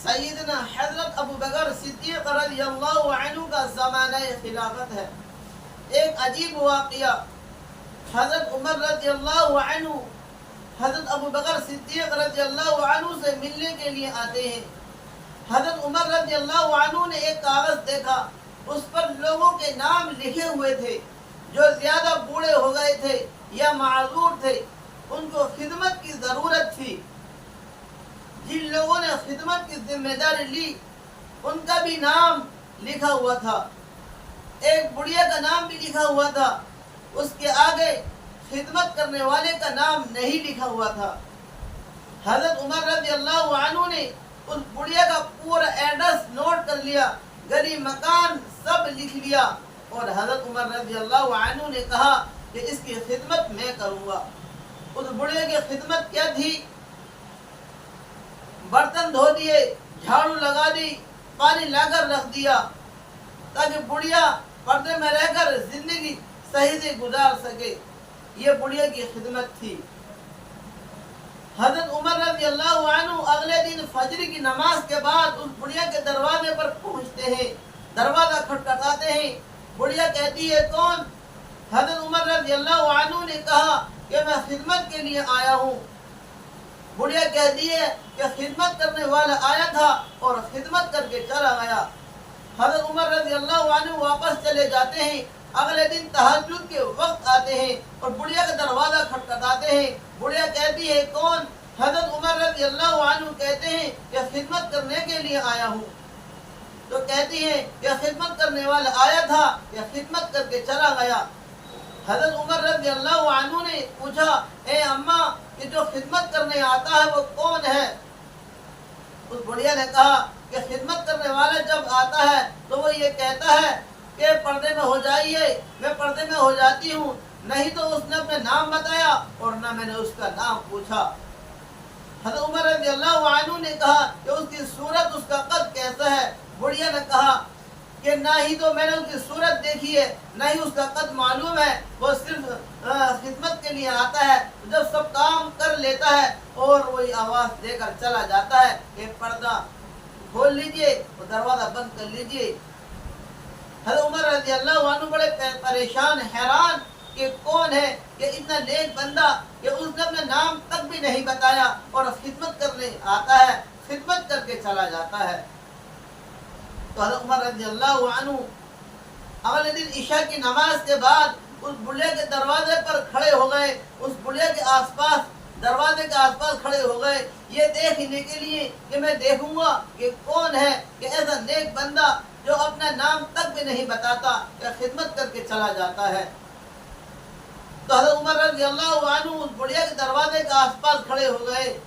سیدنا حضرت ابو بکر صدیق رضی اللہ عنہ کا زمانہ خلافت ہے۔ ایک عجیب واقعہ، حضرت عمر رضی اللہ عنہ حضرت ابو بکر صدیق رضی اللہ عنہ سے ملنے کے لیے آتے ہیں۔ حضرت عمر رضی اللہ عنہ نے ایک کاغذ دیکھا، اس پر لوگوں کے نام لکھے ہوئے تھے جو زیادہ بوڑھے ہو گئے تھے یا معذور تھے، ان کو خدمت کی ضرورت تھی۔ جن لوگوں نے خدمت کی ذمہ داری لی ان کا بھی نام لکھا ہوا تھا، ایک بڑھیا کا نام بھی لکھا ہوا تھا، اس کے آگے خدمت کرنے والے کا نام نہیں لکھا ہوا تھا۔ حضرت عمر رضی اللہ عنہ نے اس بڑھیا کا پورا ایڈریس نوٹ کر لیا، گلی مکان سب لکھ لیا، اور حضرت عمر رضی اللہ عنہ نے کہا کہ اس کی خدمت میں کروں گا۔ اس بڑھیا کی خدمت کیا تھی؟ برتن دھو دیے، جھاڑو لگا دی، پانی لا کر رکھ دیا تاکہ بڑھیا پردے میں رہ کر زندگی صحیح سے گزار سکے۔ یہ بڑھیا کی خدمت تھی۔ حضرت عمر رضی اللہ عنہ اگلے دن فجر کی نماز کے بعد اس بڑھیا کے دروازے پر پہنچتے ہیں، دروازہ کھٹکھٹاتے ہیں۔ بڑھیا کہتی ہے کون؟ حضرت عمر رضی اللہ عنہ نے کہا کہ میں خدمت کے لیے آیا ہوں۔ بڑھیا کہتی ہے کہ خدمت کرنے والا آیا تھا اور خدمت کر کے چلا گیا۔ حضرت عمر رضی اللہ عنہ واپس چلے جاتے ہیں۔ اگلے دن تہجد کے وقت آتے ہیں اور بڑھیا کا دروازہ کھٹکھٹاتے ہیں۔ بڑھیا کہتی ہے کون؟ حضرت عمر رضی اللہ عنہ کہتے ہیں کہ خدمت کرنے کے لیے آیا ہوں۔ تو کہتی ہے کہ خدمت کرنے والا آیا تھا یا خدمت کر کے چلا گیا۔ حضرت عمر رضی اللہ عنہ نے پوچھا، اے اماں، کہ جو خدمت کرنے آتا ہے وہ کون ہے؟ اس بڑھیا نے کہا کہ خدمت کرنے والا جب آتا ہے تو وہ یہ کہتا ہے کہ پردے میں ہو جائیے، میں پردے میں ہو جاتی ہوں، نہیں تو اس نے اپنے نام بتایا اور نہ میں نے اس کا نام پوچھا۔ حضرت عمر رضی اللہ عنہ نے کہا کہ اس کی صورت، اس کا قد کیسا ہے؟ بڑھیا نے کہا کہ نہ ہی تو میں نے اس کی صورت دیکھی ہے، نہ ہی اس کا قد معلوم ہے، وہ صرف خدمت کے لیے آتا ہے، جب سب کام کر لیتا ہے اور وہی آواز دے کر چلا جاتا ہے کہ پردہ کھول لیجئے اور دروازہ بند کر لیجئے۔ حضرت عمر رضی اللہ عنہ بڑے پریشان، حیران کہ کون ہے کہ اتنا نیک بندہ کہ اس نے اپنا نام تک بھی نہیں بتایا اور خدمت کرنے آتا ہے، خدمت کر کے چلا جاتا ہے۔ تو حضرت عمر رضی اللہ عنہ اگلے دن عشاء کی نماز کے بعد اس بڑھیا کے دروازے پر کھڑے ہو گئے، اس بڑھیا کے آس پاس، دروازے کے آس پاس کھڑے ہو گئے، یہ دیکھنے کے لیے کہ میں دیکھوں گا کہ کون ہے کہ ایسا نیک بندہ جو اپنا نام تک بھی نہیں بتاتا یا خدمت کر کے چلا جاتا ہے۔ تو حضرت عمر رضی اللہ عنہ اس بڑھیا کے دروازے کے آس پاس کھڑے ہو گئے۔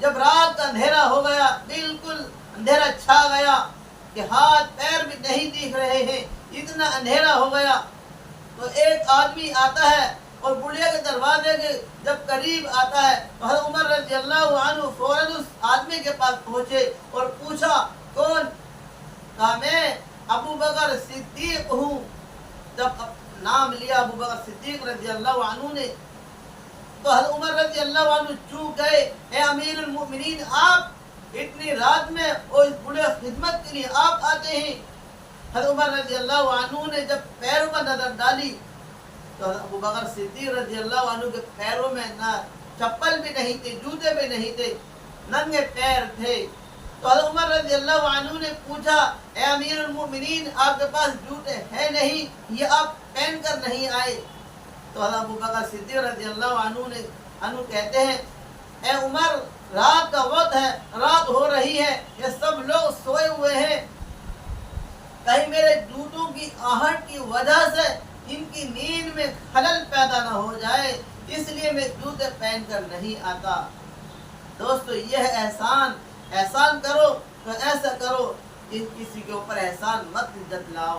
جب رات کا اندھیرا ہو گیا، بالکل اندھیرا چھا گیا کہ ہاتھ پیر بھی نہیں دیکھ رہے ہیں، اتنا اندھیرا ہو گیا، تو ایک آدمی آتا ہے اور بڑھیا کے دروازے کے جب قریب آتا ہے تو حضرت عمر رضی اللہ عنہ فوراً اس آدمی کے پاس پہنچے اور پوچھا کون؟ کہا میں ابو بکر صدیق ہوں۔ جب نام لیا ابو بکر صدیق رضی اللہ عنہ نے تو حضرت عمر رضی اللہ عنہ چوک گئے، اے امیر المؤمنین، آپ اتنی رات میں اور اس بڑے خدمت کے لیے آپ آتے ہیں؟ حضرت عمر رضی اللہ عنہ نے جب پیروں پر نظر ڈالی تو ابو بکر صدیق رضی اللہ عنہ کے پیروں میں نہ چپل بھی نہیں تھے، جوتے بھی نہیں تھے، ننگے پیر تھے۔ تو حضرت عمر رضی اللہ عنہ نے پوچھا، اے امیر المؤمنین، آپ کے پاس جوتے ہیں نہیں، یہ آپ پہن کر نہیں آئے؟ تو حضرت ابو بکر صدیق رضی اللہ عنہ کہتے ہیں، اے عمر، رات کا وقت ہے، رات ہو رہی ہے، یہ سب لوگ سوئے ہوئے ہیں، کہیں میرے جوتوں کی آہٹ کی وجہ سے ان کی نیند میں خلل پیدا نہ ہو جائے، اس لیے میں جوتے پہن کر نہیں آتا۔ دوستو، یہ احسان کرو تو ایسا کرو کہ کسی کے اوپر احسان مت جتلاؤ۔